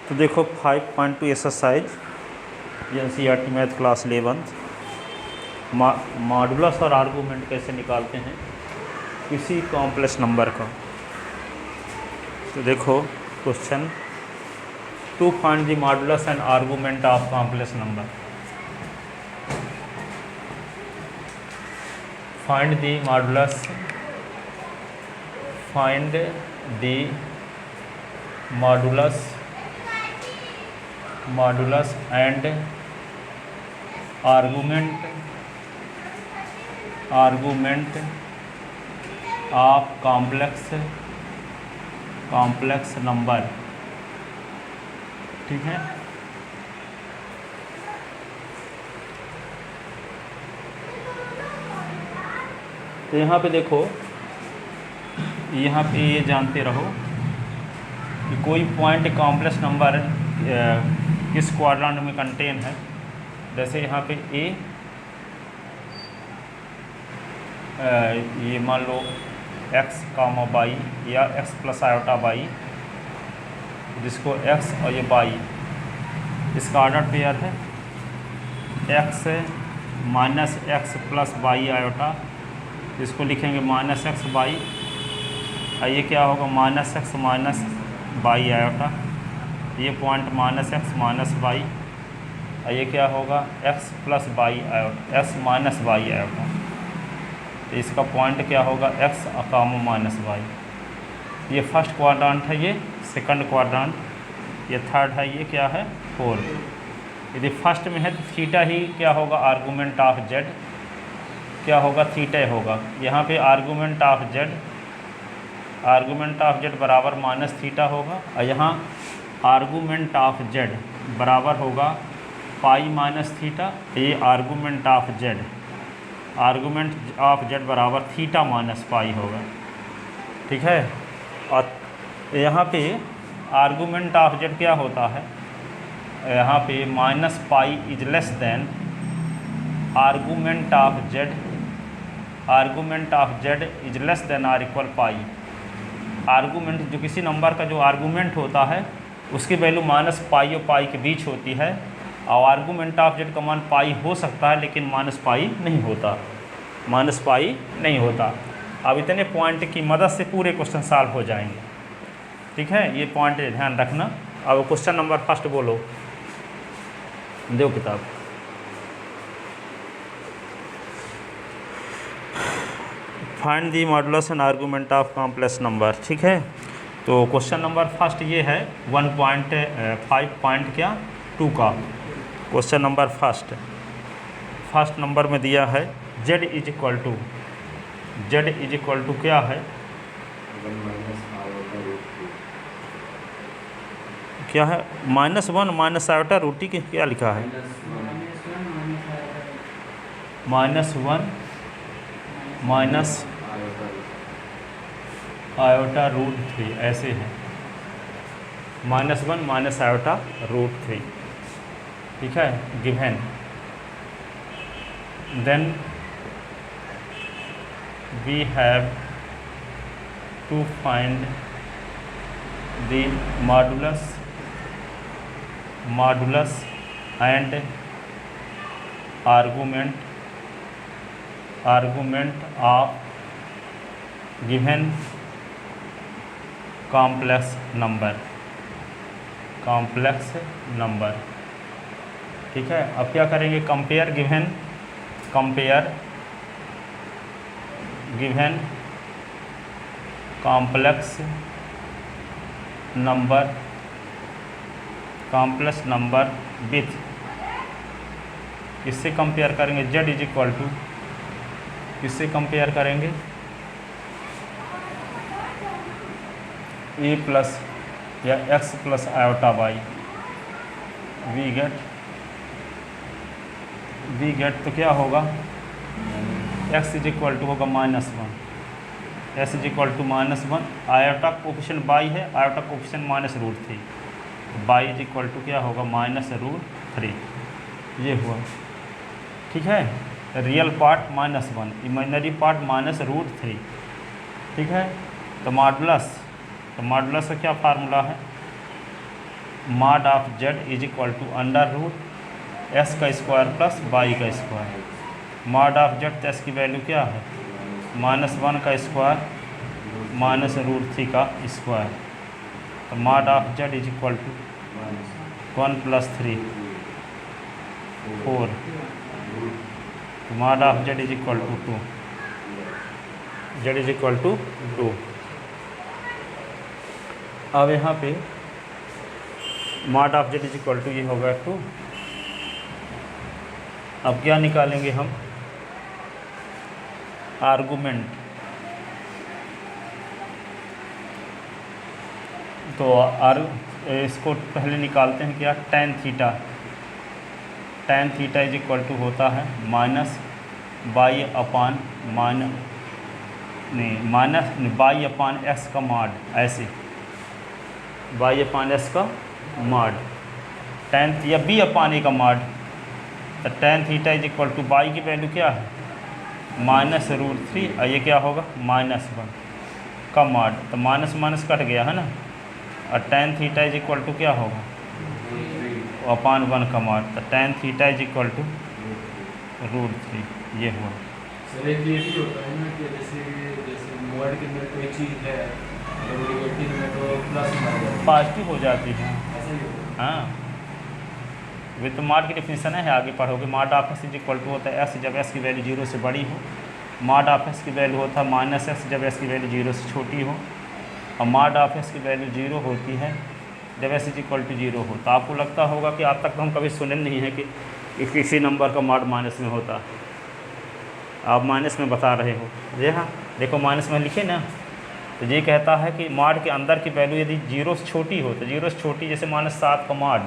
तो देखो 5.2 exercise NCERT math class 11 modulus और आर्गूमेंट कैसे निकालते हैं किसी कॉम्प्लेक्स नंबर का। तो देखो question, to find the modulus and argument of complex number. Find the modulus, find the modulus and argument of complex number. ठीक है, तो यहाँ पे देखो, यहाँ पे ये जानते रहो कि कोई पॉइंट कॉम्प्लेक्स नंबर किस क्वाड्रेंट में कंटेन है। जैसे यहाँ पे ये मान लो x, y या x प्लस आयोटा y, जिसको x और ये y, इसका ऑर्डर पेयर है x minus x plus y iota, जिसको लिखेंगे माइनस एक्स वाई। ये क्या होगा, minus x minus y iota, ये point minus x minus y. ये क्या होगा, x plus y iota, x minus y iota. तो इसका पॉइंट क्या होगा, एक्स अकाम माइनस वाई। ये फर्स्ट क्वाड्रेंट है, ये सेकंड क्वाड्रेंट, ये थर्ड है, ये क्या है, फोर्थ। यदि फर्स्ट में है तो थीटा ही क्या होगा, आर्गूमेंट ऑफ जेड क्या होगा, थीटा होगा। यहाँ पे आर्गूमेंट ऑफ जेड बराबर माइनस थीटा होगा, और यहाँ आर्गूमेंट ऑफ जेड बराबर होगा पाई माइनस थीटा। ये आर्गूमेंट ऑफ जेड बराबर थीटा माइनस पाई होगा। ठीक है, और यहाँ पे आर्गूमेंट ऑफ जेड क्या होता है, यहाँ पे minus pi is less than argument of Z is less than or equal pi. Argument जो किसी नंबर का जो आर्गूमेंट होता है उसकी वैल्यू माइनस पाई और पाई के बीच होती है, और आर्गूमेंट ऑफ जेड का मान पाई हो सकता है लेकिन माइनस पाई नहीं होता। अब इतने पॉइंट की मदद से पूरे क्वेश्चन सॉल्व हो जाएंगे। ठीक है, ये पॉइंट ध्यान रखना। अब क्वेश्चन नंबर फर्स्ट बोलो, दो किताब। Find the modulus and argument of complex number. ठीक है, तो क्वेश्चन नंबर फर्स्ट ये है 1.5.2 का क्वेश्चन नंबर फर्स्ट नंबर में दिया है z इज इक्वल टू क्या है, क्या है, -1 माइनस आयोटा रूटी के क्या लिखा है, -1 माइनस आयोटा रूट 3, ऐसे है, -1 माइनस आयोटा रूट 3। ठीक है, given then we have to find the modulus and argument of given complex number. ठीक है, अब क्या करेंगे, compare given complex number with, किससे कंपेयर करेंगे, z इज इक्वल टू, किससे कंपेयर करेंगे, a प्लस या x plus iota y। We get तो क्या होगा, x इज इक्वल टू होगा -1, s is equal to -1, iota coefficient y है, iota coefficient -√3, y is equal to क्या होगा, -√3। ये हुआ। ठीक है, रियल पार्ट -1, इमेजिनरी पार्ट -√3। ठीक है, तो मॉडुलस का क्या फार्मूला है, mod of Z is equal to under root S का स्क्वायर प्लस वाई का स्क्वायर। मॉड ऑफ जेड तो एस की वैल्यू क्या है -1 का स्क्वायर माइनस रूट 3 का स्क्वायर। तो mod of Z is equal to 1 + 3 4। Mod of Z is equal to 2। Z is equal to 2। अब यहाँ पे mod of Z is equal to ये होगा 2। अब क्या निकालेंगे हम आर्गूमेंट। तो इसको पहले निकालते हैं क्या tan theta. tan theta is equal to होता है -y upon y upon x का मॉड, ऐसे y अपान x का मॉड tan या b अपान a का मॉड। तो tan theta is equal to y की वैल्यू क्या है -√3 और ये क्या होगा -1 का मॉड। तो माइनस माइनस कट गया है ना, और tan theta is equal to क्या होगा अपान 1 का मॉड। तो tan theta is equal to √3 ये हुआ। सर एक ये भी होता है ना कि जैसे मॉड के अंदर कोई चीज़ है तो नेगेटिव में तो प्लस पॉजिटिव हो जाती है। ऐसा ही होता है। हाँ, वे तो मॉड की डिफिनेशन है, आगे पढ़ोगे। Mod of S is equal to होता है एस जब एस की वैल्यू 0 से बड़ी हो। मॉड ऑफ एस की वैल्यू होता है -x जब एस की वैल्यू 0 से छोटी हो। और मॉड ऑफ एस की वैल्यू 0 होती है जब एस इज इक्वल टू 0 हो। तो आपको लगता होगा कि आज तक तो हम कभी सुने नहीं है कि किसी नंबर का मॉड माइनस में होता। आप माइनस में बता रहे हो। जी हाँ, देखो माइनस में लिखे ना, तो ये कहता है कि मॉड के अंदर की वैल्यू यदि 0 से छोटी हो, तो 0 से छोटी जैसे -7 का मॉड,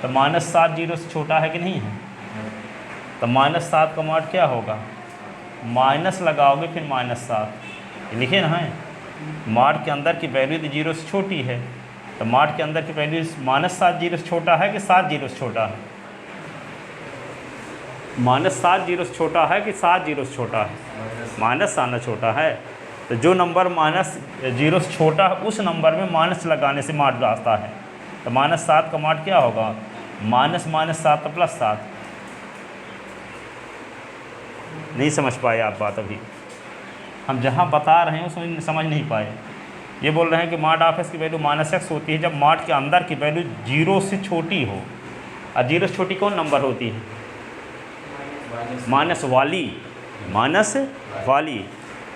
तो -7 0 से छोटा है कि नहीं है। तो -7 का मॉड क्या होगा, माइनस लगाओगे फिर -7 लिखे ना है। मॉड के अंदर की वैल्यू यदि 0 से छोटी है, तो मॉड के अंदर की वैल्यू -7 0 से छोटा है कि 7 0 से छोटा है। -7 0 से छोटा है कि 7 0 से छोटा है। माइनस आना छोटा है। तो जो नंबर -0 से छोटा है उस नंबर में माइनस लगाने से मॉड आता है। तो -7 का मॉड क्या होगा -7 तो +7। नहीं समझ पाए आप बात, अभी हम जहाँ बता रहे हैं उसमें समझ नहीं पाए। ये बोल रहे हैं कि मॉड ऑफ एस की वैल्यू -x होती है जब मॉड के अंदर की वैल्यू 0 से छोटी हो। और 0 से छोटी कौन नंबर होती है, माइनस वाली।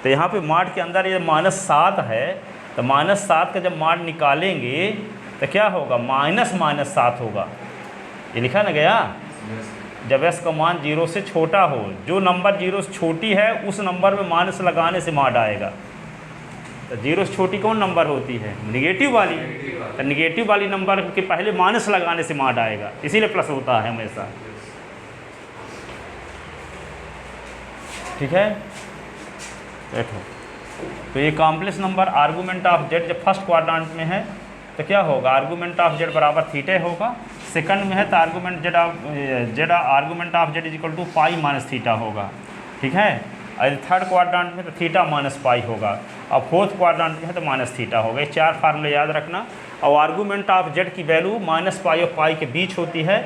तो यहाँ पे मॉड के अंदर ये -7 है, तो -7 का जब मॉड निकालेंगे तो क्या होगा -7 होगा। ये लिखा ना गया, जब एस का मान 0 से छोटा हो। जो नंबर 0 से छोटी है उस नंबर में माइनस लगाने से मॉड आएगा। तो 0 से छोटी कौन नंबर होती है, निगेटिव वाली। तो निगेटिव वाली नंबर के पहले माइनस लगाने से मॉड आएगा, इसीलिए प्लस होता है हमेशा। ठीक है, बैठो। तो ये complex number argument of Z जब फर्स्ट क्वाड्रेंट में है तो क्या होगा, आर्गूमेंट ऑफ जेड बराबर थीटा होगा। सेकंड में है तो argument argument of Z is equal to pi minus theta होगा। ठीक है, और थर्ड क्वाड्रेंट में तो थीटा माइनस पाई होगा। और फोर्थ क्वाड्रेंट में है तो माइनस थीटा होगा। ये 4 फार्मूले याद रखना। और आर्गूमेंट ऑफ जेड की वैल्यू -पाई और पाई के बीच होती है।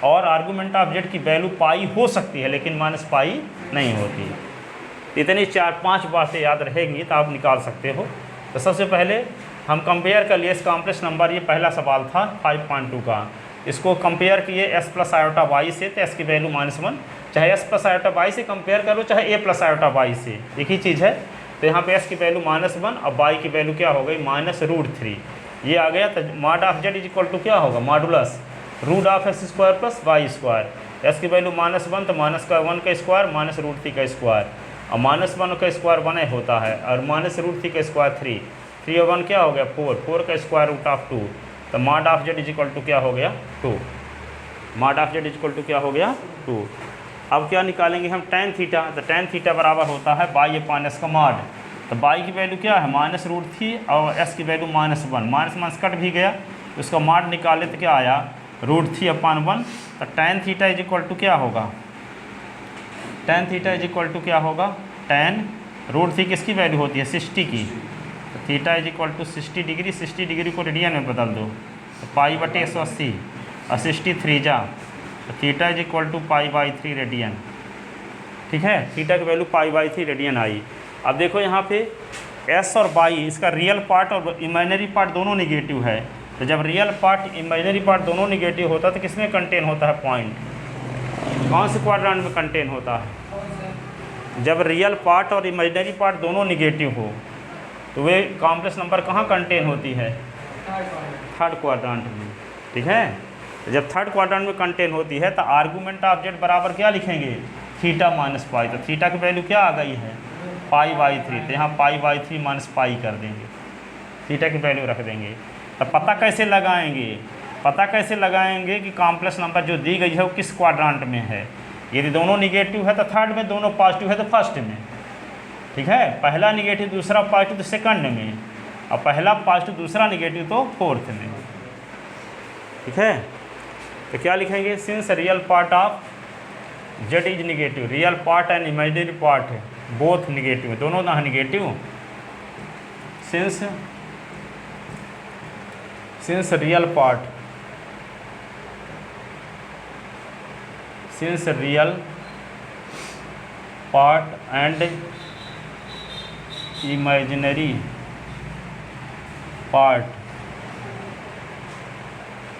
और आर्गूमेंट ऑफ जेड की वैल्यू पाई हो सकती है लेकिन -पाई नहीं होती। इतनी 4-5 बातें याद रहेंगी तो आप निकाल सकते हो। तो सबसे पहले हम कंपेयर कर लिए इस कॉम्प्लेक्स नंबर, ये पहला सवाल था 5.2 का। इसको कंपेयर किए s + आयोटा y से, तो s की वैल्यू -1। चाहे s + आयोटा y से कंपेयर करो चाहे a + आयोटा y से, एक ही चीज़ है। तो यहाँ पे s की वैल्यू -1 और y की वैल्यू क्या हो गई -√3। ये आ गया। तो mod of Z is equal to क्या होगा, मॉडुलस √(x² + y²। s की वैल्यू -1 तो -1 का स्क्वायर -√3 का स्क्वायर, और -1 का स्क्वायर 1 होता है, और -√3 का स्क्वायर 3। 3 और 1 क्या हो गया 4 का स्क्वायर √2। तो mod of Z is equal to क्या हो गया 2। Mod of Z is equal to क्या हो गया 2। अब क्या निकालेंगे हम tan थीटा। तो tan थीटा बराबर होता है y/s का मॉड। तो y की वैल्यू क्या है -√3 और s की वैल्यू -1। माइनस कट भी गया, उसका मॉड निकाले तो क्या आया √3/1। तो tan theta is equal to क्या होगा, tan theta is equal to क्या होगा, tan √3 किसकी वैल्यू होती है 60 की। तो theta is equal to 60 degree. 60 degree को रेडियन में बदल दो तो π/180 और 63 जा, तो theta is equal to π/3 radian. ठीक है, थीटा की वैल्यू π/3 रेडियन आई। अब देखो यहाँ पे s और y, इसका रियल पार्ट और इमेजिनरी पार्ट दोनों निगेटिव है। तो जब रियल पार्ट इमेजिनरी पार्ट दोनों निगेटिव होता है तो किसमें कंटेन होता है पॉइंट, कौन से क्वाड्रेंट में कंटेन होता है? जब रियल पार्ट और इमेजिनरी पार्ट दोनों निगेटिव हो तो वे कॉम्प्लेक्स नंबर कहाँ कंटेन होती है? थर्ड क्वाड्रेंट में। ठीक है, तो जब थर्ड क्वाड्रेंट में कंटेन होती है तो आर्गूमेंट ऑफ जेड बराबर क्या लिखेंगे? Theta minus pi. तो थीटा की वैल्यू क्या आ गई है? π/3। तो यहाँ π/3 माइनस पाई कर देंगे, थीटा की वैल्यू रख देंगे। तो पता कैसे लगाएंगे? पता कैसे लगाएंगे कि कॉम्प्लेक्स नंबर जो दी गई है वो किस क्वाड्रेंट में है? यदि दोनों निगेटिव है तो थर्ड में, दोनों पॉजिटिव है तो फर्स्ट में। ठीक है, पहला निगेटिव दूसरा पॉजिटिव तो सेकंड में, और पहला पॉजिटिव दूसरा निगेटिव तो फोर्थ में। ठीक है, तो क्या लिखेंगे? Since real part of Z is negative, real part and imaginary part है बोथ निगेटिव, दोनों ना negative. Since real part, since real part and imaginary part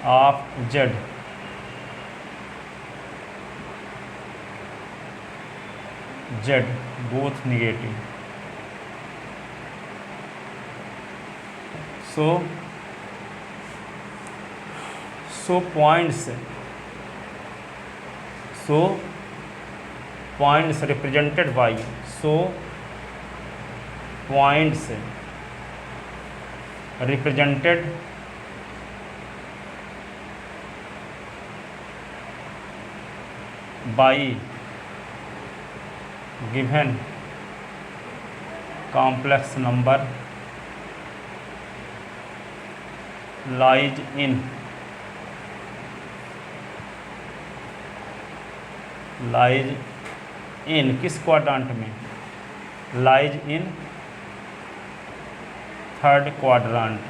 of Z both negative, so points represented by, points represented by given complex number lies in किस quadrant में? Lies in third quadrant.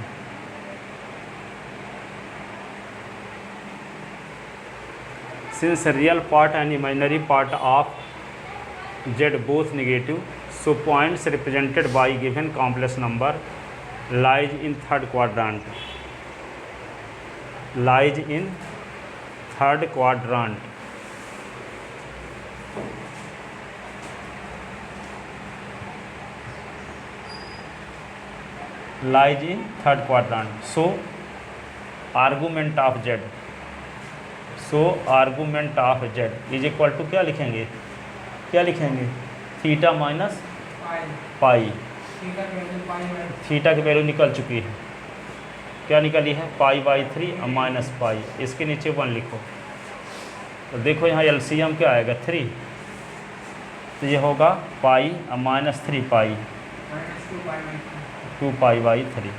Since real part and imaginary part of Z both negative, so points represented by given complex number lies in third quadrant, lies in third quadrant। lies in third quadrant, so argument of Z, so argument of Z is equal to क्या लिखेंगे? क्या लिखेंगे? Theta minus pi. Theta की value निकल चुकी है, क्या निकली है? π/3 और माइनस पाई। इसके नीचे 1 लिखो। तो देखो यहाँ एलसीएम क्या आएगा? 3। तो ये होगा पाई और minus 3 pi, 2π/3।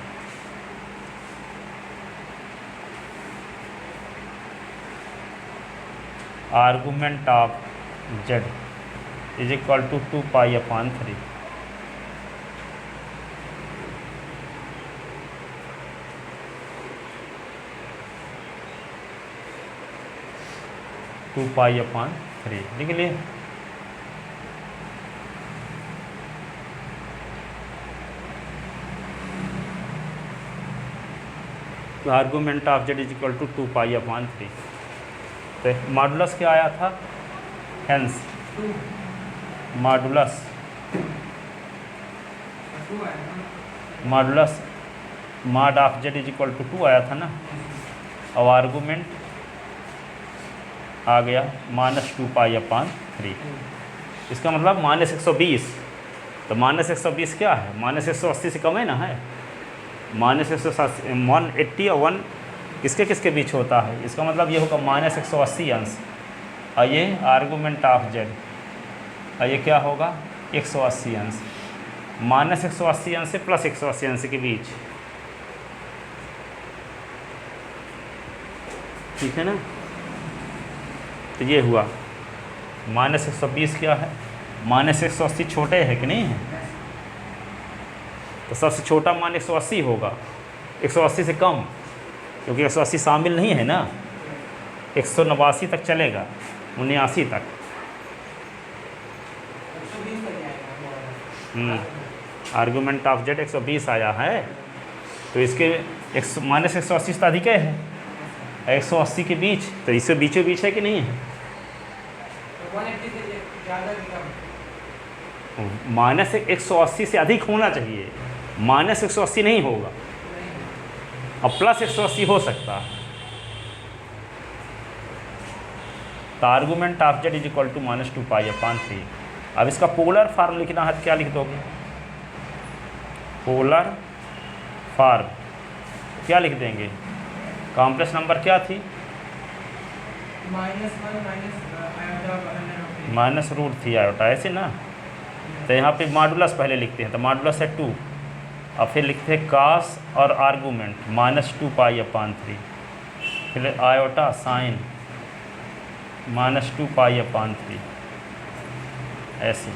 Argument of Z is equal to 2π/3। लिख लिए। Argument of Z is equal to 2π/3। तो मॉडुलस क्या आया था? Hence modulus mod of Z is equal to 2 आया था ना, और आर्गूमेंट आ गया -2π/3। इसका मतलब -120। तो -120 क्या है? -180 से कम है ना, है -180 और 1 किसके किसके बीच होता है? इसका मतलब ये होगा -180 अंश, और ये आर्गूमेंट ऑफ जेड, और ये क्या होगा? 180 अंश। -180 अंश से +180 अंश के बीच, ठीक है ना। तो ये हुआ -120 क्या है? -180 छोटे है कि नहीं है? तो सबसे छोटा मान 180 होगा, 180 से कम क्योंकि 180 शामिल नहीं है ना, 189 तक चलेगा, 79 तक। आर्गूमेंट ऑफ जेड 120 आया है, तो इसके -180 से अधिक है, 180 के बीच, तो इससे बीचों बीच है कि नहीं है? -180 से अधिक होना चाहिए, -180 नहीं होगा, अब +180 हो सकता है। तो argument of Z is equal to -2π/3। अब इसका पोलर फॉर्म लिखना है तो क्या लिख दोगे? पोलर फॉर्म क्या लिख देंगे? कॉम्प्लेक्स नंबर क्या थी? -√3 आयोटा, ऐसे ना। तो यहाँ पे मॉडुलस पहले लिखते हैं, तो मॉडुलस है 2, और फिर लिखते हैं कास और आर्गूमेंट -2π/3, फिर आयोटा साइन -2π/3, ऐसे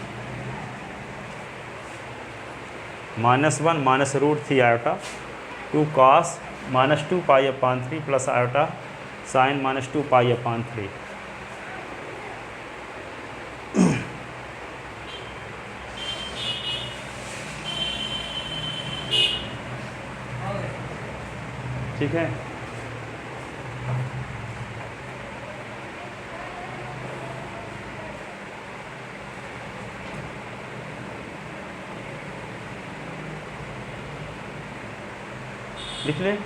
-1 -√3 आयोटा 2 कास -2π/3 प्लस आयोटा साइन -2π/3। ठीक है, लिख ले।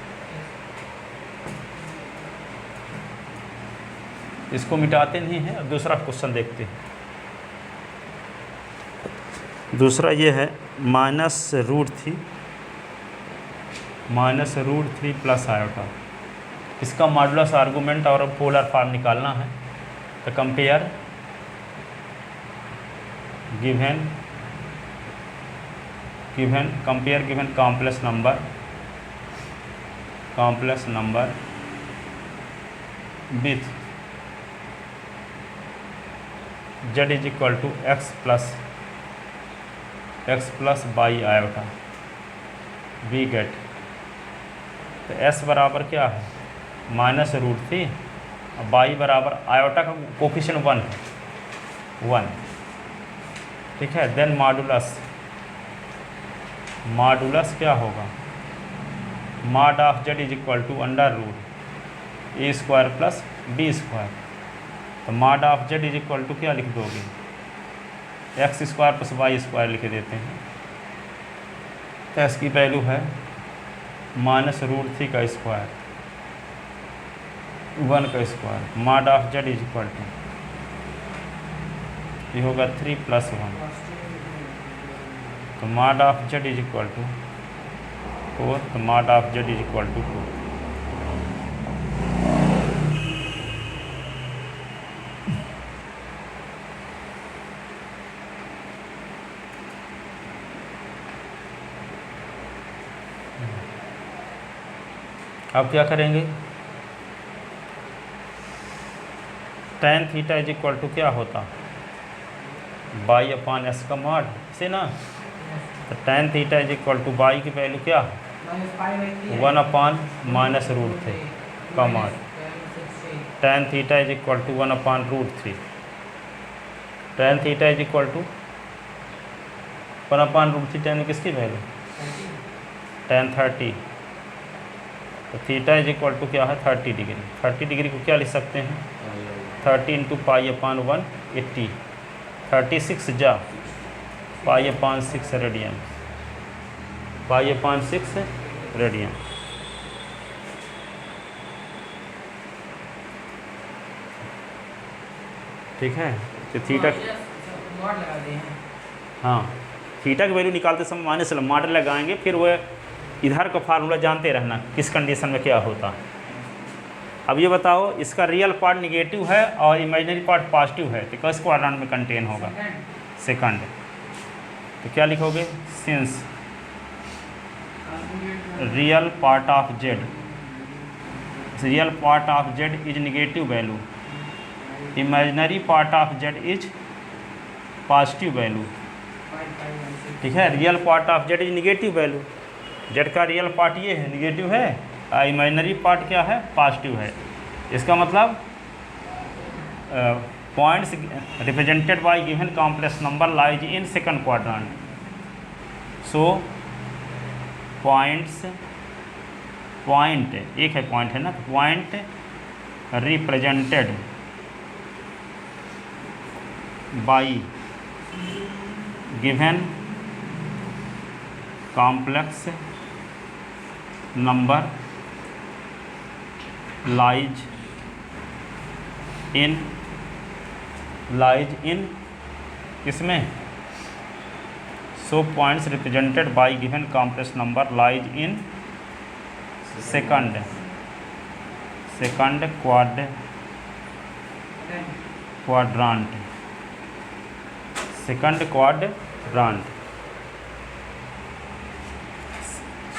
इसको मिटाते नहीं हैं। अब दूसरा क्वेश्चन देखते हैं। दूसरा ये है -√3 प्लस आयोटा, इसका मॉडुलस आर्गूमेंट और पोलर फॉर्म निकालना है। तो compare given complex number with z is equal to x plus Y iota, we get. तो s बराबर क्या है? -√3, और बाई बराबर आयोटा का कोफिशिएंट 1 है, 1। ठीक है, देन मॉडुलस क्या होगा? Mod of z is equal to √a² plus b²। तो mod of z is equal to क्या लिख दोगे? x² प्लस y² लिख देते हैं। तो s की वैल्यू है -√3 का स्क्वायर, 1 का square. Mod of z is equal to ये होगा 3 + 1। तो mod of z is equal to 4, तो mod of z is equal to 2। अब क्या करेंगे? tan theta is equal to क्या होता? y/s का मॉड, से ना। तो tan theta is equal to y की वैल्यू क्या? 1/-√3 का mod. tan theta is equal to 1/√3। tan theta is equal to 1/√3, tan किसकी वैल्यू? tan 30। तो थीटा इज इक्वल टू क्या है? 30 डिग्री। 30 डिग्री को क्या लिख सकते हैं? 30 × π/1 80, 36 जा π/6 रेडियन, π/6 रेडियन। ठीक है, तो थीटा, हाँ, थीटा की वैल्यू निकालते समय माइनस मॉडल लगाएंगे, फिर वह इधर का फार्मूला जानते रहना किस कंडीशन में क्या होता है। अब ये बताओ, इसका रियल पार्ट निगेटिव है और इमेजिनरी पार्ट पॉजिटिव है, तो किस क्वाड्रेंट में कंटेन होगा? सेकंड। तो क्या लिखोगे? Since real part of z is negative value, imaginary part of z is positive value. ठीक है, real part of z is negative value, z का रियल पार्ट ये है, निगेटिव है, इमेजिनरी पार्ट क्या है, पॉजिटिव है। इसका मतलब points represented by given complex number lies in second quadrant. So point एक है, पॉइंट है ना, point represented by given complex number lies in किसमें, so points represented by given complex number lies in second quadrant, second quadrant.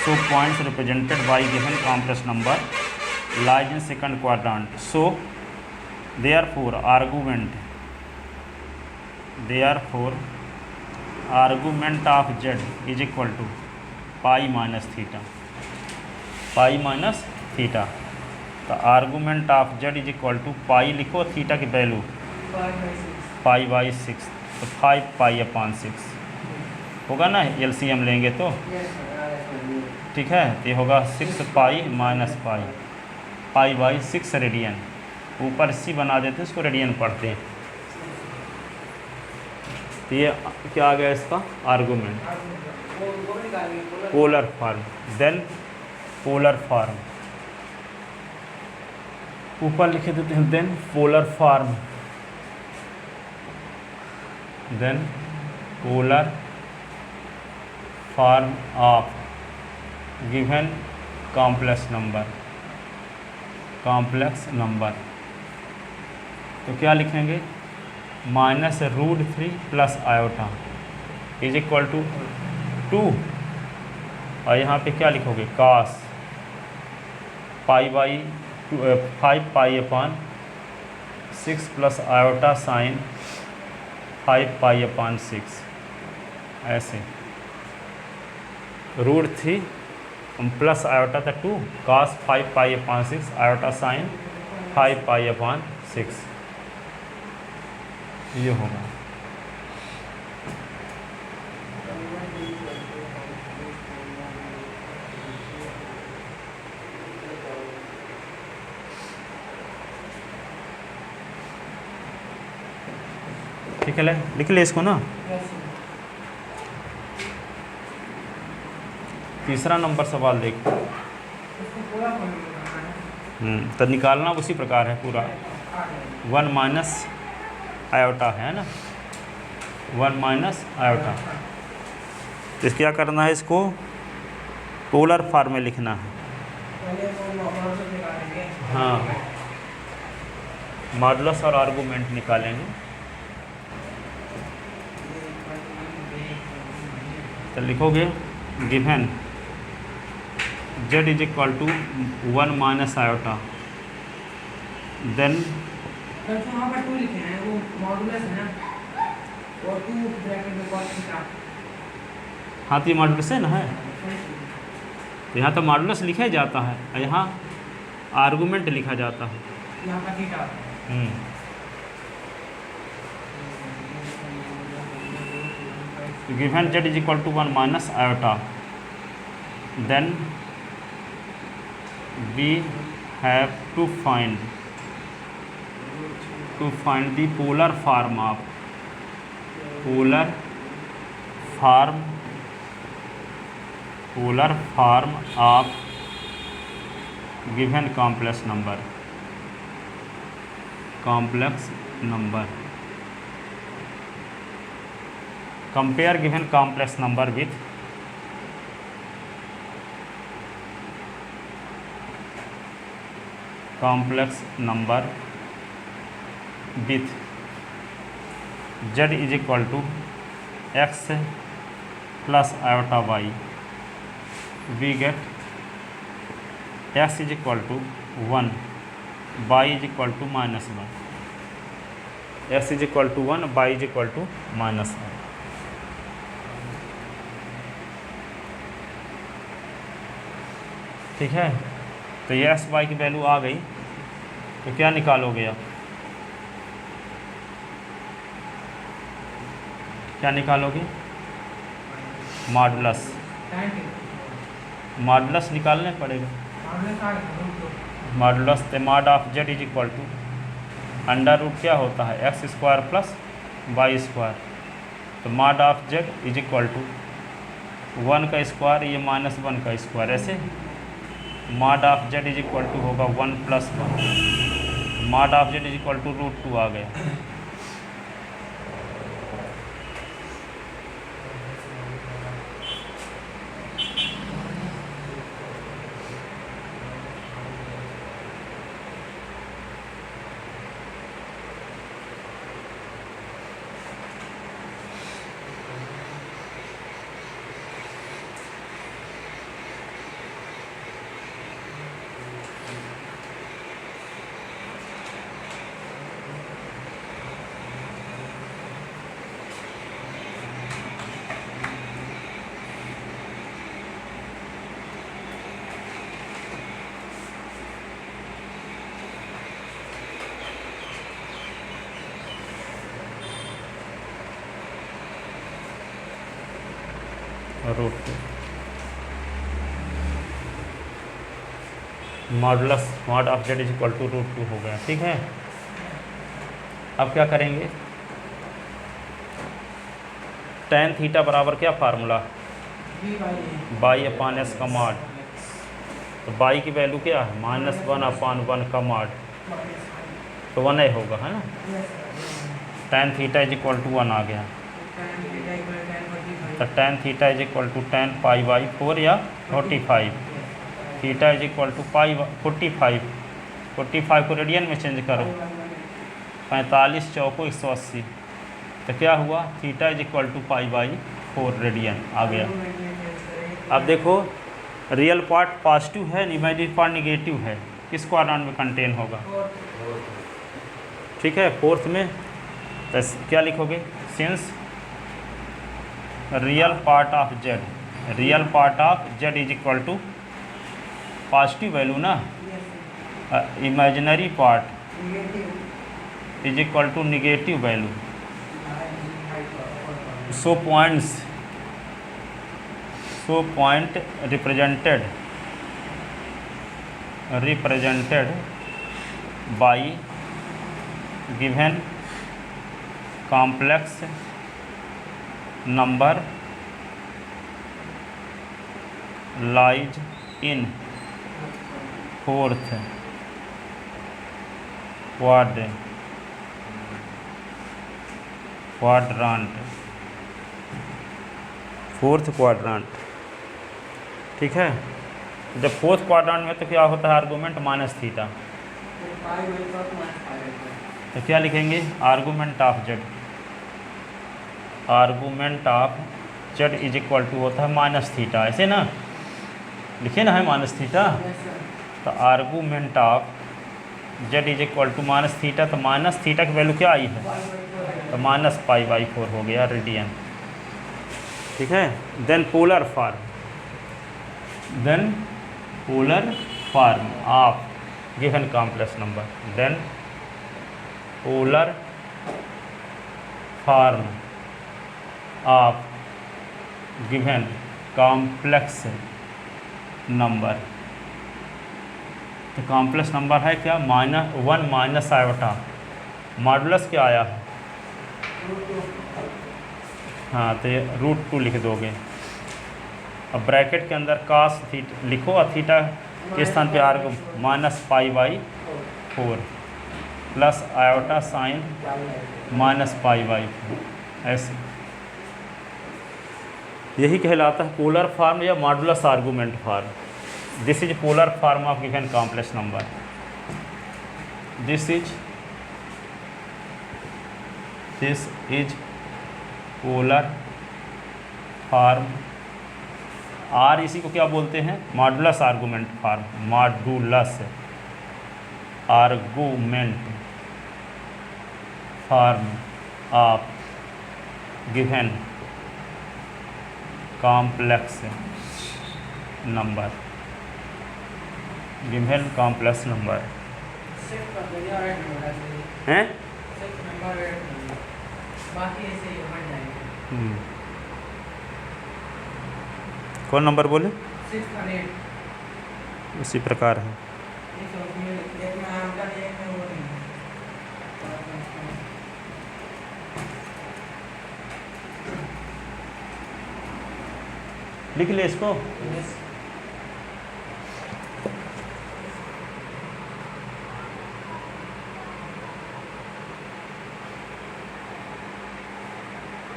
So points represented by given complex number lies in second quadrant. So therefore argument of z is equal to pi minus theta, तो argument of z is equal to pi लिखो, theta की value pi by 6, तो 5 pi upon 6 होगा ना, LCM लेंगे तो ठीक है। तो ये होगा 6 pi minus pi by 6 radian, ऊपर सी बना देते हैं, इसको रेडियन पढ़ते हैं। तो ये क्या आ गया इसका argument, polar form. Then polar form ऊपर लिखे देते हैं, then polar form, then polar form of given complex number, तो क्या लिखेंगे, -√3 plus iota is equal to 2, और यहाँ पे क्या लिखोगे, cos pi by 5 pi upon 6 plus iota sine 5 pi upon 6, ऐसे √3 प्लस आयोटा था 2, cos 5 pi upon 6 iota sine 5 pi upon 6, ये होगा। ठीक है, लिख ले इसको ना। तीसरा नंबर सवाल देखो, तो निकालना उसी प्रकार है पूरा, 1 माइनस आयोटा है ना, 1 माइनस आयोटा। तो क्या करना है, इसको पोलर फॉर्म में लिखना है। हाँ, मॉडुलस और आर्गूमेंट निकालेंगे। तो लिखोगे given z is equal to 1 minus iota, then वहाँ पर 2 लिखे हैं, वो मॉडुलस है ना, और 2 ब्रैकेट में cos थीटा। हाँ, तो ये मॉडुलस है ना, है तो यहाँ तो मॉडुलस लिखा ही जाता है, और यहाँ आर्गूमेंट लिखा जाता है, यहाँ पर theta. Given z is equal to 1 minus iota, then we have to find the polar form of given complex number, compare given complex number with complex number with z is equal to x plus iota y, we get x is equal to 1, y is equal to -1, x is equal to 1, y is equal to -1। ठीक है, तो ये x Y की value आ गई, तो क्या निकालोगे आप? क्या निकालोगे? मॉडुलस। मॉडुलस निकालने पड़ेगा। मॉडुलस तो mod of Z is equal to under root क्या होता है, x square plus y square. तो mod of Z is equal to 1 का स्क्वायर, ये -1 का स्क्वायर, ऐसे mod of Z is equal to होगा 1 + 1। Mod of Z is equal to √2 आ गया। √2 modulus mod of Z is equal to √2 हो गया। ठीक है, अब क्या करेंगे? tan थीटा बराबर क्या फार्मूला, y/s का मॉड। तो y की वैल्यू क्या है, -1/1 का मॉड, तो 1 ही होगा, है ना। tan theta is equal to 1 आ गया। तो tan theta is equal to tan π/4 या 45। थीटा इज इक्वल टू 45 को रेडियन में चेंज करो, 45 चौको 180। तो क्या हुआ, theta is equal to π/4 radian आ गया। अब देखो, रियल पार्ट पॉजिटिव है, इमेजिनरी पार्ट निगेटिव है, किस क्वाड्रेंट में कंटेन होगा? ठीक है, फोर्थ में। तो क्या लिखोगे, since real part of Z is equal to positive value ना, imaginary part is equal to negative value. So point represented by given complex number lies in fourth quadrant. ठीक है, जब फोर्थ क्वाड्रांट में तो क्या होता है, आर्गूमेंट -θ। तो क्या लिखेंगे, argument of Z is equal to होता है -θ, ऐसे ना लिखे ना है, -θ। तो argument of Z is equal to -θ। तो -θ की वैल्यू क्या आई है, तो -π/4 हो गया रेडियन। ठीक है, then polar form of given complex number, then polar form of given complex number. तो कॉम्प्लेक्स नंबर है क्या, -1 -i। मॉडुलस क्या आया है, हाँ, तो ये √2 लिख दोगे। अब ब्रैकेट के अंदर cos थीटा लिखो, और थीटा के स्थान पे आर्गू -π/4 प्लस आयोटा साइन -π/4, ऐसे। यही कहलाता है पोलर फॉर्म या modulus argument form. This is polar form of given complex number. This is polar form. Or इसी को क्या बोलते हैं, modulus argument form. Modulus argument form of given complex number. Given complex number सिर्फ कर दिया और ऐड नंबर ऐसे ही। हैं। सिर्फ नंबर ऐड नंबर बाकी ऐसे ही बन जाएंगे। कौन नंबर बोले? 6 और 8 उसी प्रकार है। इस उसमें एक में आंका एक में वो नहीं है। लिख ले इसको। Yes.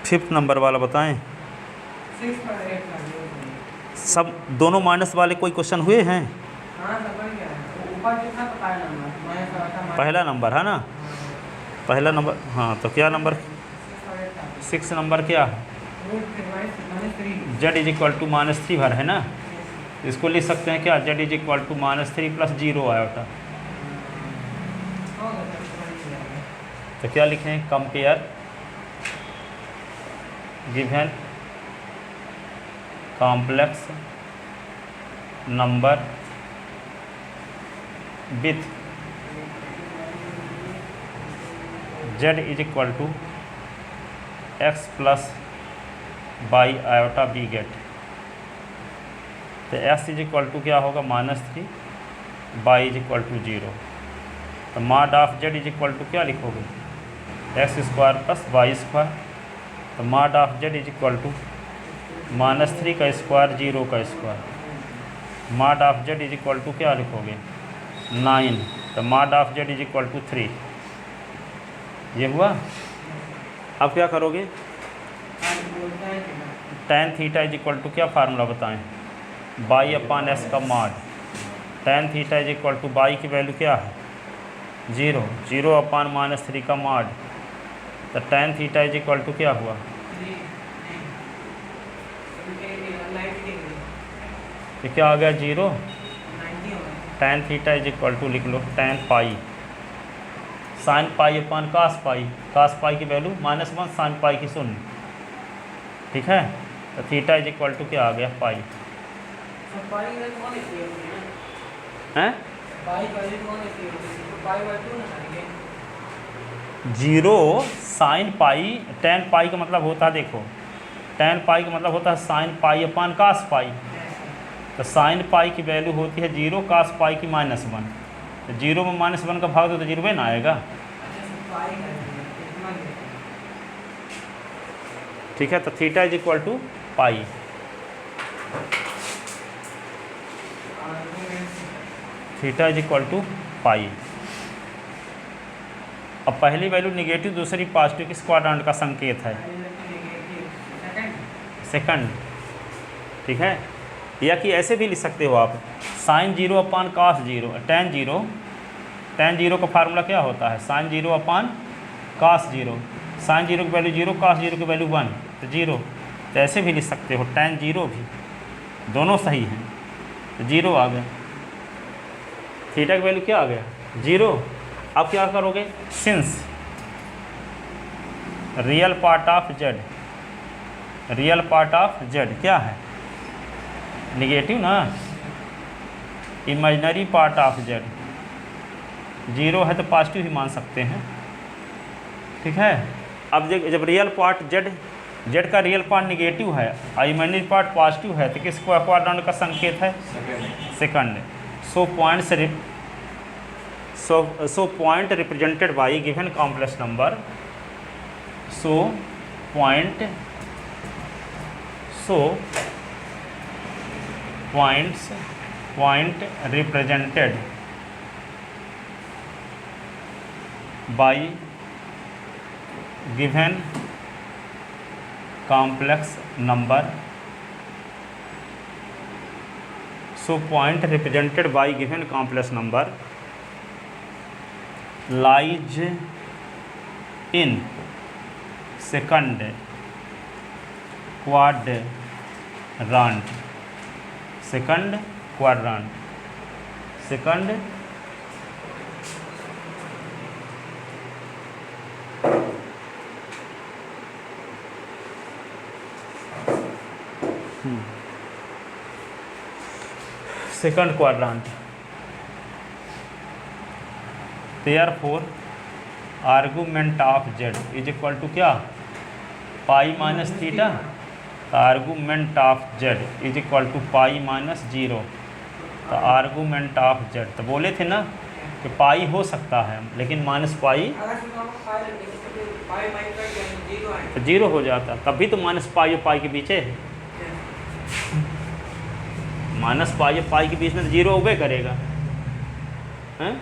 फिफ्थ नंबर वाला बताएं। 6 और 8 का जो है। सब दोनों माइनस वाले कोई क्वेश्चन हुए हैं? हाँ सब बन गया है। ऊपर कितना तो पहला नंबर मैं था पहला नंबर है ना, पहला नंबर। हाँ तो क्या नंबर? 6 और 8 का 6 नंबर क्या है? Root 3 z is equal to -3 भर है ना, इसको लिख सकते हैं क्या? z is equal to -3 plus 0 iota. तो क्या लिखें? Compare given complex number with z is equal to x plus Y iota we get. तो x इज इक्वल टू क्या होगा? -3, बाई इज इक्वल टू 0। तो mod of z is equal to क्या लिखोगे? x² plus y²। तो mod of z is equal to -3 का square 0 का square. Mod of z is equal to क्या लिखोगे? 9। तो mod of z is equal to 3। ये हुआ। अब क्या करोगे? tan theta is equal to क्या फार्मूला बताएं? बाई अपान एस का mod. tan theta is equal to Y की वैल्यू क्या है? 0। 0 अपान -3 का मॉड। तो tan theta is equal to क्या हुआ? तो क्या आ गया? 0। tan theta is equal to लिख लो tan पाई साइन पाई अपान कास पाई। कास पाई की वैल्यू -1, साइन पाई की 0। ठीक है। तो थीटा इज इक्वल टू क्या आ गया? पाई। हैं? 0 साइन पाई। tan पाई का मतलब होता है, देखो tan पाई का मतलब होता है साइन पाई अपान कास पाई। तो साइन पाई की वैल्यू होती है 0, कास पाई की -1। तो 0 में -1 का भाग दो तो 0 ना आएगा। ठीक है। तो theta is equal to pi. Theta is equal to pi. अब पहली वैल्यू निगेटिव, दूसरी पॉजिटिव, किस क्वाड्रेंट का संकेत है? सेकंड। ठीक है। या कि ऐसे भी लिख सकते हो आप, साइन 0 अपान कास 0। tan 0 का फार्मूला क्या होता है? साइन 0 अपान कास 0। साइन 0 की वैल्यू 0, कास 0 की वैल्यू 1, तो 0। तो ऐसे भी लिख सकते हो tan 0 भी, दोनों सही हैं। तो 0 आ गया। थीटा की वैल्यू क्या आ गया? 0। अब क्या करोगे? Since real part of z, real part of z क्या है? निगेटिव ना। इमेजिनरी पार्ट ऑफ z 0 है तो पॉजिटिव ही मान सकते हैं। ठीक है। अब जब रियल पार्ट z का रियल पार्ट निगेटिव है और इमेजिनरी पार्ट पॉजिटिव है, तो किस क्वाड्रेंट का संकेत है? Second. So point represented by given complex number. point represented by given complex number. So point represented by given complex number lies in second quadrant. second quadrant. Second quadrant. Therefore argument of Z is equal to क्या, pi minus theta. तो argument of Z is equal to pi minus 0। तो argument of Z, तो बोले थे ना कि पाई हो सकता है लेकिन माइनस पाई अगर इसमें आपको पाई लग गई तो पाई माइनस कर दिया जीरो आएगा। तो 0 हो जाता, तब भी तो माइनस पाई और पाई के बीच है। माइनस पाई और पाई के बीच में तो 0 उबे करेगा, हैं?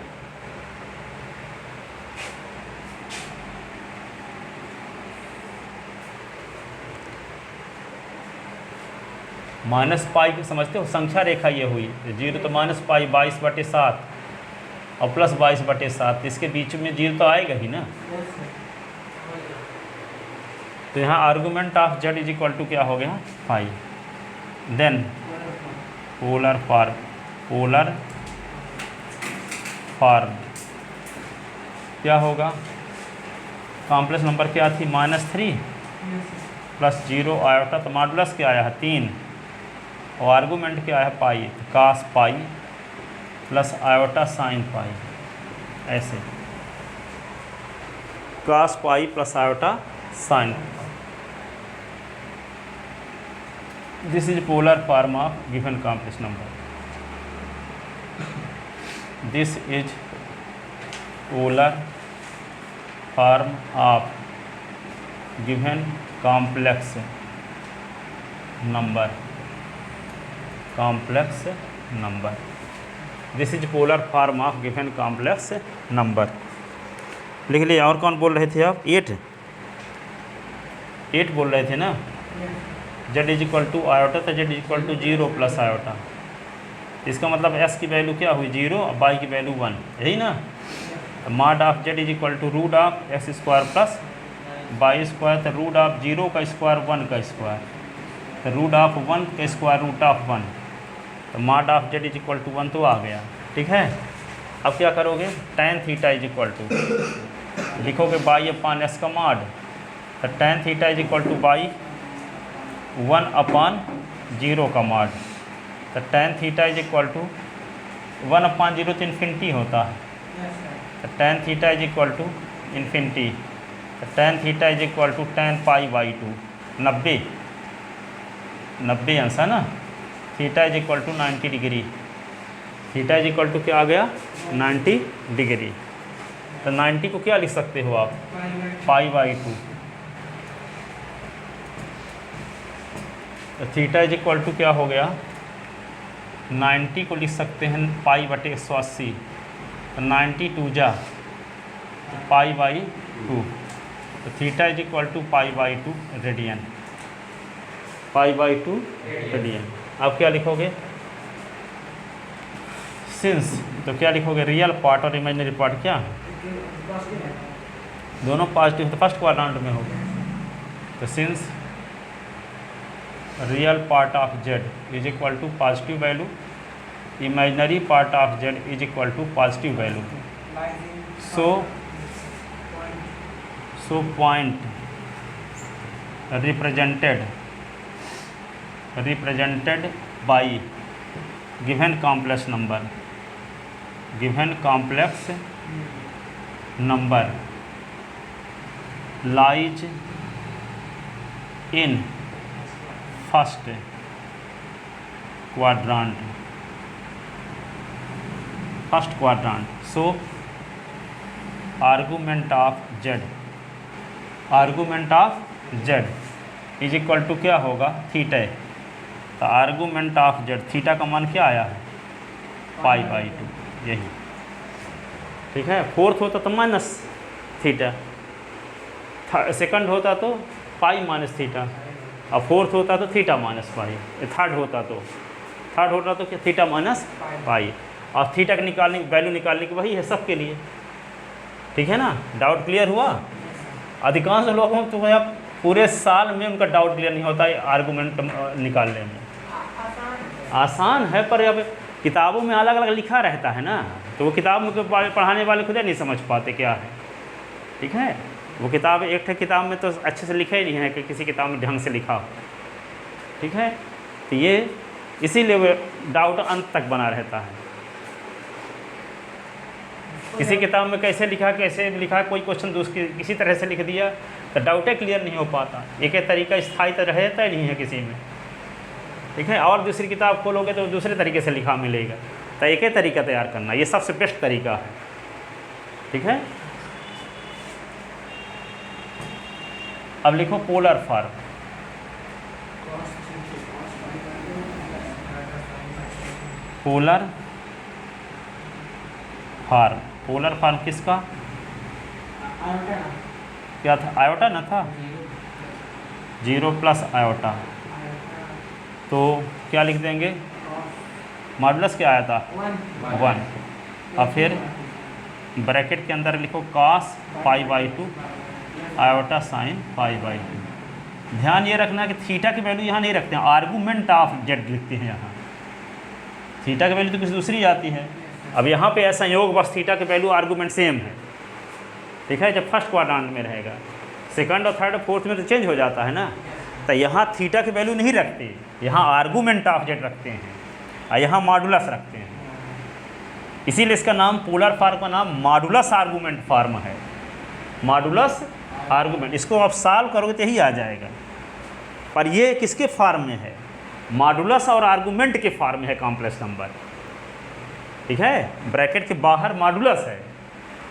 माइनस पाई की समझते हो, संख्या रेखा ये हुई 0, तो माइनस पाई 22/7 और प्लस 22/7, इसके बीच में 0 तो आएगा ही ना। तो यहाँ argument of Z is equal to क्या हो गया, पाई। देन पोलर फॉर्म क्या होगा, कॉम्प्लेक्स नंबर क्या थी, -3 प्लस 0 आयोटा, तो मॉडुलस क्या आया है 3 और आर्गूमेंट क्या है पाई, तो cos pi plus iota sine pi, ऐसे cos pi plus iota sine. This is polar form of given complex number. This is polar form of given complex number. This is polar form of given complex number. लिख लिया। और कौन बोल रहे थे आप, 8 बोल रहे थे ना। Z is equal to iota, तो z is equal to 0 plus iota. इसका मतलब एस की वैल्यू क्या हुई 0 और बाई की वैल्यू 1, यही ना। तो mod of Z is equal to root of x square plus y square, तो रूट ऑफ 0 का स्क्वायर 1 का स्क्वायर, तो रूट ऑफ 1 का स्क्वायर रूट ऑफ 1, तो mod of Z is equal to 1 तो आ गया। ठीक है, अब क्या करोगे, tan theta is equal to लिखोगे बाई अपान एस का मॉड, तो tan theta is equal to y 1 upon 0 का मॉड, तो tan theta is equal to 1 upon 0 तो इन्फिनिटी होता है, तो tan theta is equal to infinity, तो tan theta is equal to tan pi by 2, 90 answer ना। Theta is equal to 90 degree, theta is equal to क्या आ गया 90 degree. तो 90 को क्या लिख सकते हो आप, पाई बाई 2। तो थीटा इज इक्वल टू क्या हो गया, 90 को लिख सकते हैं पाई बटे 180, तो 90 2 जा पाई बाई 2, तो theta is equal to pi by 2 radian, pi by 2 radian. आप क्या लिखोगे, सिंस, तो क्या लिखोगे, रियल पार्ट और इमेजिनरी पार्ट क्या दोनों पॉजिटिव, तो फर्स्ट क्वाड्रेंट में होगा। तो since real part of Z is equal to positive value, imaginary part of Z is equal to positive value, so point represented by given complex number lies in first quadrant, so argument of z is equal to क्या होगा, theta. तो argument of Z, theta का मान क्या आया है, पाई by 2, यही। ठीक है, फोर्थ होता तो माइनस थीटा, सेकंड होता तो पाई माइनस थीटा, और फोर्थ होता तो थीटा माइनस पाई, थर्ड होता तो क्या, थीटा माइनस पाई। और थीटा के वैल्यू निकालने की वही है सबके लिए। ठीक है ना, डाउट क्लियर हुआ। अधिकांश लोगों तो आप पूरे साल में उनका डाउट क्लियर नहीं होता है आर्गूमेंट निकालने में। आसान है, पर अब किताबों में अलग अलग लिखा रहता है ना, तो वो किताब में पढ़ाने वाले खुद नहीं समझ पाते क्या है। ठीक है, वो किताब एक किताब में तो अच्छे से लिखा ही नहीं है कि किसी किताब में ढंग से लिखा हो। ठीक है, तो ये इसीलिए वो डाउट अंत तक बना रहता है। किसी किताब में कैसे लिखा कोई क्वेश्चन दूसरी किसी तरह से लिख दिया तो डाउटे क्लियर नहीं हो पाता। एक एक तरीका स्थायी तो रहता ही नहीं है किसी में, ठीक है। और दूसरी किताब खोलोगे तो दूसरे तरीके से लिखा मिलेगा। तो एक ही तरीका तैयार करना, ये सबसे बेस्ट तरीका है, ठीक है। अब लिखो polar form. Polar form, polar form किसका क्या था? आयोटा ना था, 0 प्लस आयोटा। तो क्या लिख देंगे? मॉडुलस क्या आया था? 1। और फिर ब्रैकेट के अंदर लिखो cos π/2 आयोटा साइन π/2। ध्यान ये रखना कि थीटा की वैल्यू यहाँ नहीं रखते हैं, आर्गूमेंट ऑफ जेड लिखते हैं यहाँ। थीटा की वैल्यू तो किसी दूसरी आती है। अब यहाँ पे ऐसा योग बस थीटा की वैल्यू आर्गूमेंट सेम है, ठीक है। जब फर्स्ट क्वाड्रेंट में रहेगा, सेकंड और थर्ड और फोर्थ में तो चेंज हो जाता है ना। तो यहाँ थीटा की वैल्यू नहीं रखते, यहाँ आर्गूमेंट ऑफ जेड रखते हैं और यहाँ मॉडुलस रखते हैं। इसीलिए इसका नाम पोलर फॉर्म का नाम मॉडुलस आर्गूमेंट फॉर्म है। मॉडुलस आर्गूमेंट, इसको आप सॉल्व करोगे तो यही आ जाएगा। पर ये किसके फॉर्म में है? मॉडुलस और आर्गूमेंट के फॉर्म में है कॉम्प्लेक्स नंबर, ठीक है। ब्रैकेट के बाहर मॉडुलस है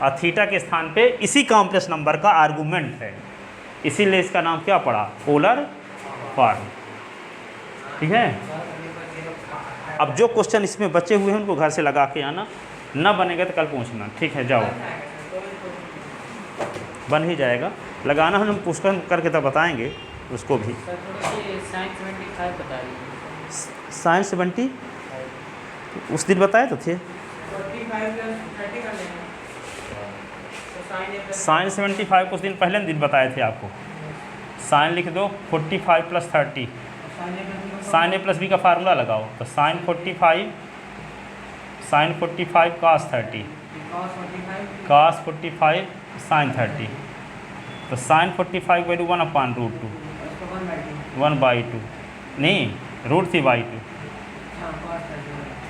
और थीटा के स्थान पे इसी कॉम्प्लेक्स नंबर का आर्गूमेंट है, इसीलिए इसका नाम क्या पड़ा? पोलर फॉर्म, ठीक है। अब जो क्वेश्चन इसमें बचे हुए हैं उनको घर से लगा के आना, न बनेगा तो कल पूछना, ठीक है। जाओ, बन ही जाएगा, लगाना हम पूछ करके तब बताएंगे उसको भी। साइंस 70 उस दिन बताए तो थे। साइन 75 कुछ दिन पहले दिन बताए थे आपको। साइन लिख दो 45 + 30, साइन a + b का फार्मूला लगाओ। तो साइन 45 cos 30, cos 45 sin 30। तो साइन 45 वैल्यू 1/√2, 1/2 नहीं √3/2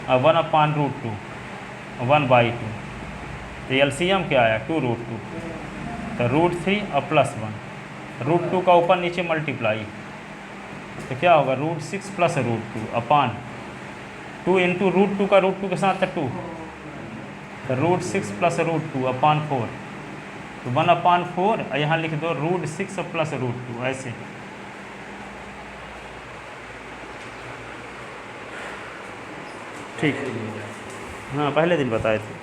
और 1/√2, 1/2। तो एलसीएम क्या आया? 2√2। तो √3 और +1, √2 का ऊपर नीचे मल्टीप्लाई, तो क्या होगा? √6 + √2 अपान 2 इंटू √2 का √2 के साथ 2, तो √6 + √2 अपान 4, तो 1/4। और यहाँ लिख दो √6 + √2 ऐसे। ठीक है, हाँ पहले दिन बताए थे।